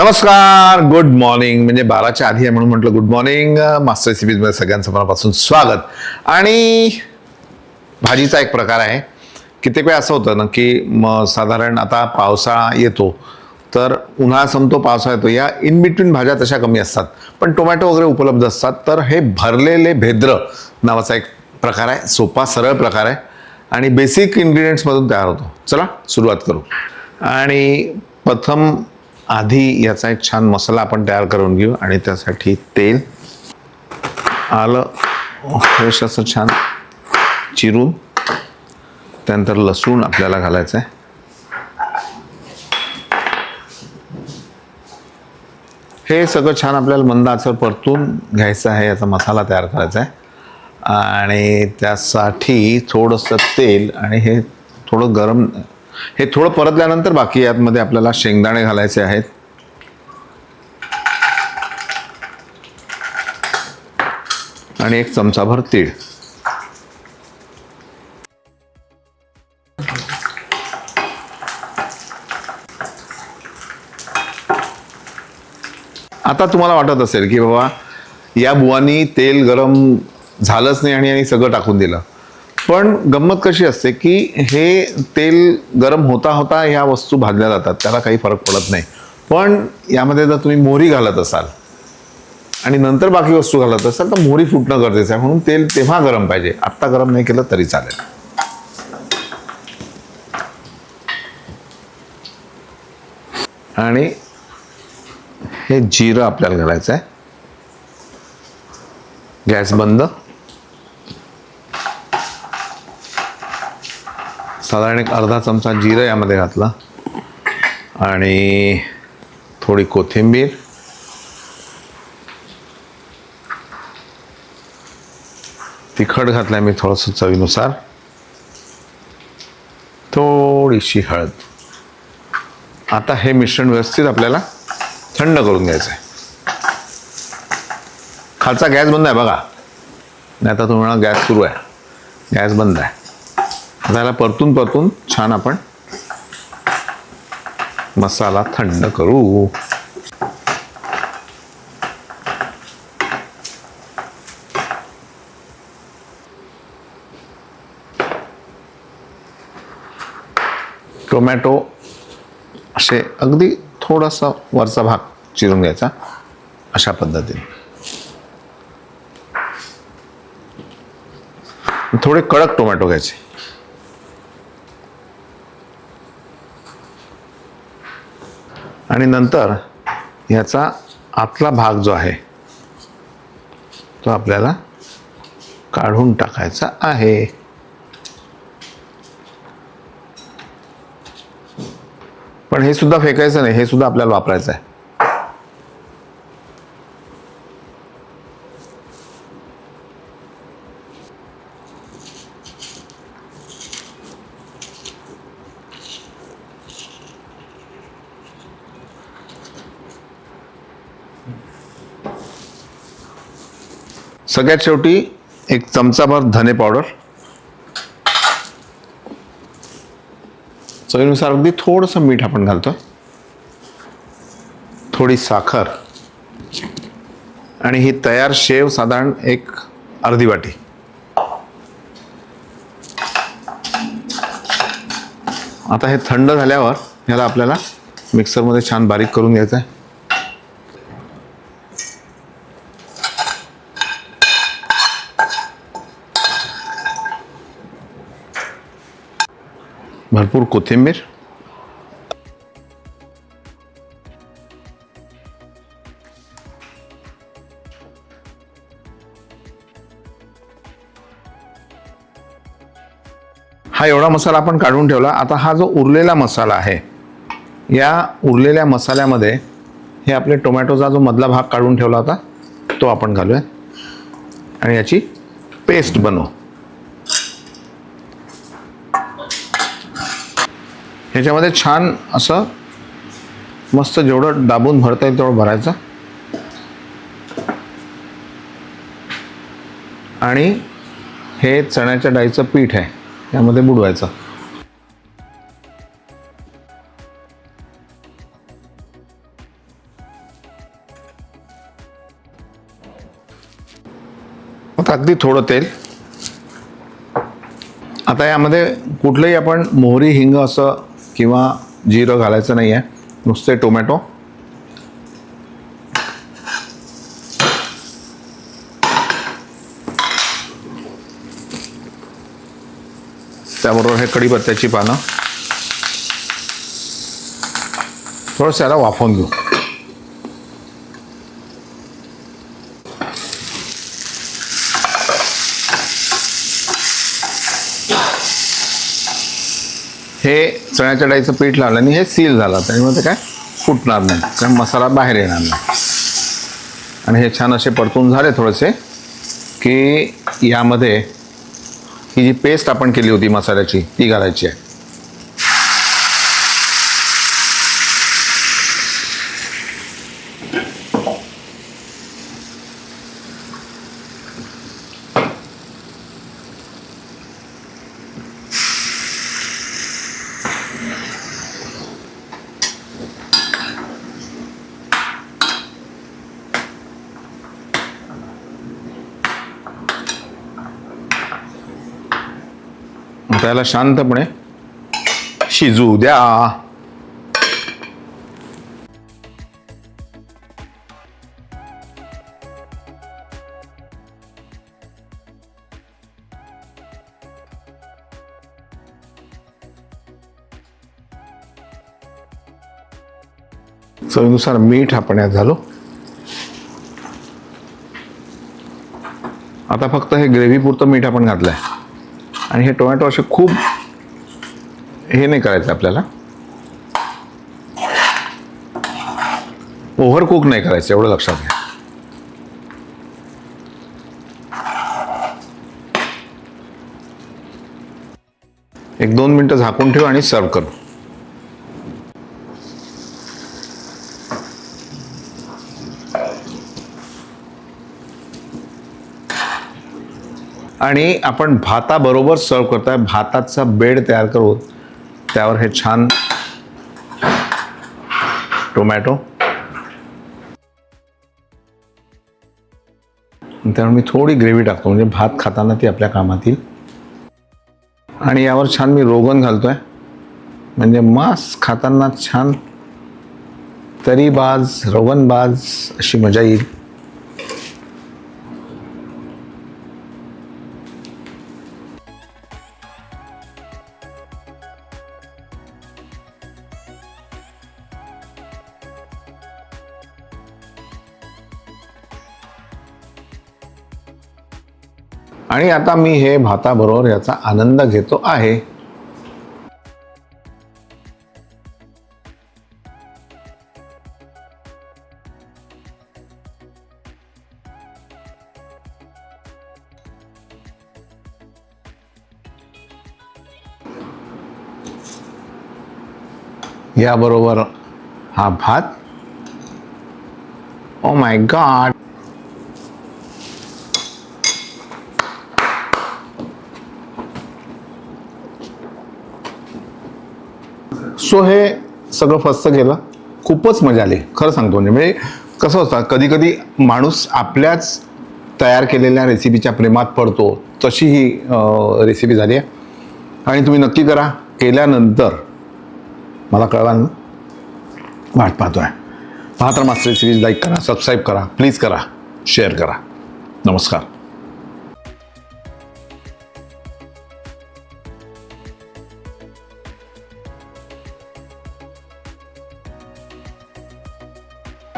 नमस्कार, good morning. म्हणजे 12च्या आधी आहे म्हणून म्हटलं गुड मॉर्निंग. मास्टर रेसिपीजमध्ये सगळ्यांचं मनापासून स्वागत. आणि भाजीचा एक प्रकार आहे. कित्येक वेळा असं होतं ना की साधारण आता पावसाळा येतो तर उन्हाळा संपतो, पावसाळा येतो, या इन बिटवीन भाज्या तशा कमी असतात, पण टोमॅटो वगैरे उपलब्ध असतात. तर हे भरलेले भेद्र नावाचा एक प्रकार आहे. सोपा सरळ प्रकार आहे आणि बेसिक इन्ग्रेडियंट्समधून तयार होतो. चला सुरुवात करू. आणि प्रथम आधी याचा एक छान मसाला आपण तयार करून घेऊ. आणि त्यासाठी तेल, आलं फ्रेश असं छान चिरून, त्यानंतर लसूण आपल्याला घालायचं आहे. हे सगळं छान आपल्याला मंद आचेवर परतून घ्यायचं आहे. याचा मसाला तयार करायचा आहे. आणि त्यासाठी थोडंसं तेल आणि हे थोडं गरम, हे थोडं परतल्यानंतर बाकी यामध्ये आपल्याला शेंगदाणे घालायचे आहेत. आणि एक चमचाभर तीळ. आता तुम्हाला वाटत असेल की बाबा या बुवांनी तेल गरम झालंच नाही आणि सगळं टाकून दिलं. पण गंमत कशी असते की हे तेल गरम होता होता ह्या वस्तू भाजल्या जातात, त्याला काही फरक पडत नाही. पण यामध्ये जर तुम्ही मोहरी घालत असाल आणि नंतर बाकी वस्तू घालत असाल तर मोहरी फुटणं गरजेचं आहे. म्हणून तेल तेव्हा गरम पाहिजे, आत्ता गरम नाही केलं तरी चालेल. आणि हे जिरं आपल्याला घालायचं आहे. गॅस बंद. साधारण एक अर्धा चमचा जिरं यामध्ये घातलं. आणि थोडी कोथिंबीर, तिखट घातलंय मी थोडंसं चवीनुसार, थोडीशी हळद. आता हे मिश्रण व्यवस्थित आपल्याला थंड करून घ्यायचं आहे. खालचा गॅस बंद आहे बघा, नाही आता तुम्हाला गॅस सुरू आहे, गॅस बंद आहे. त्याला परतून परतून छान आपण मसाला थंड करू. टोमॅटो असे अगदी थोडासा वरचा भाग चिरून घ्यायचा अशा पद्धतीने. थोडे कडक टोमॅटो घ्यायचे. आणि नंतर याचा आतला भाग जो आहे तो आपल्याला काढून टाकायचा आहे. पण हे सुद्धा फेकायचं नाही, हे सुद्धा आपल्याला वापरायचं आहे. सगळ्यात शेवटी एक चमचाभर धने पावडर, चवीनुसार अगदी थोडंसं मीठ आपण घालतो, थोडी साखर. आणि ही तयार शेव साधारण एक अर्धी वाटी. आता हे थंड झाल्यावर ह्याला आपल्याला मिक्सरमध्ये छान बारीक करून घ्यायचं आहे. भरपूर कोथिंबीर, हा एवढा मसाला आपण काढून ठेवला. आता हा जो उरलेला मसाला आहे, या उरलेल्या मसाल्यामध्ये हे आपले टोमॅटोचा जो मधला भाग काढून ठेवला होता तो आपण घालूया आणि याची पेस्ट बनवू. ह्याच्यामध्ये छान असं मस्त जेवढं दाबून भरता येईल तेवढं भरायचं. आणि हे चण्याच्या डाळीचं पीठ आहे यामध्ये बुडवायचं. अगदी थोडं तेल. आता यामध्ये कुठलंही आपण मोहरी हिंग असं किंवा जिरं घालायचं नाही आहे, नुसते टोमॅटो, त्याबरोबर हे कढीपत्त्याची पानं, थोडंसं याला वाफवून घेऊ. हे चण्याच्या डाळीचं पीठ लावल्याने हे सील झालं, त्यामुळे ते काय फुटणार नाही, कारण मसाला बाहेर येणार नाही. आणि हे छान असे परतून झाले थोडेसे की यामध्ये ही जी पेस्ट आपण केली होती मसाल्याची ती घालायची आहे. त्याला शांतपणे शिजू द्या. चवीनुसार मीठ आपण यात घालू. आता फक्त हे ग्रेव्ही पुरतं मीठ आपण घातलंय आणि हे टोमॅटो असे खूप हे नाही करायचं आपल्याला, ओव्हर कुक नाही करायचं, एवढं लक्षात घ्या. एक 2 मिनिटं झाकून ठेवू आणि सर्व करू. आणि आपण भाताबरोबर सर्व करतोय. भाताचा बेड तयार करू, त्यावर हे छान टोमॅटो, त्यावर मी थोडी ग्रेव्ही टाकतो म्हणजे भात खाताना ती आपल्या कामात येईल. आणि यावर छान मी रोगन घालतोय म्हणजे मांस खाताना छान तरीबाज रोगनबाज अशी मजा येईल. आणि आता मी हे भाताबरोबर याचा आनंद घेतो आहे. याबरोबर हा भात. Oh my God. सो हे सगळं फस्त केलं, खूपच मजा आली खरं सांगतो. म्हणजे कसं होतं, कधी कधी माणूस आपल्याच तयार केलेल्या रेसिपीच्या प्रेमात पडतो, तशी ही रेसिपी झाली आहे. आणि तुम्ही नक्की करा, केल्यानंतर मला कळवा ना, वाट पाहतोय. पाहता मास्टर रेसिपीज लाईक करा, सबस्क्राईब करा, प्लीज करा, शेअर करा. नमस्कार.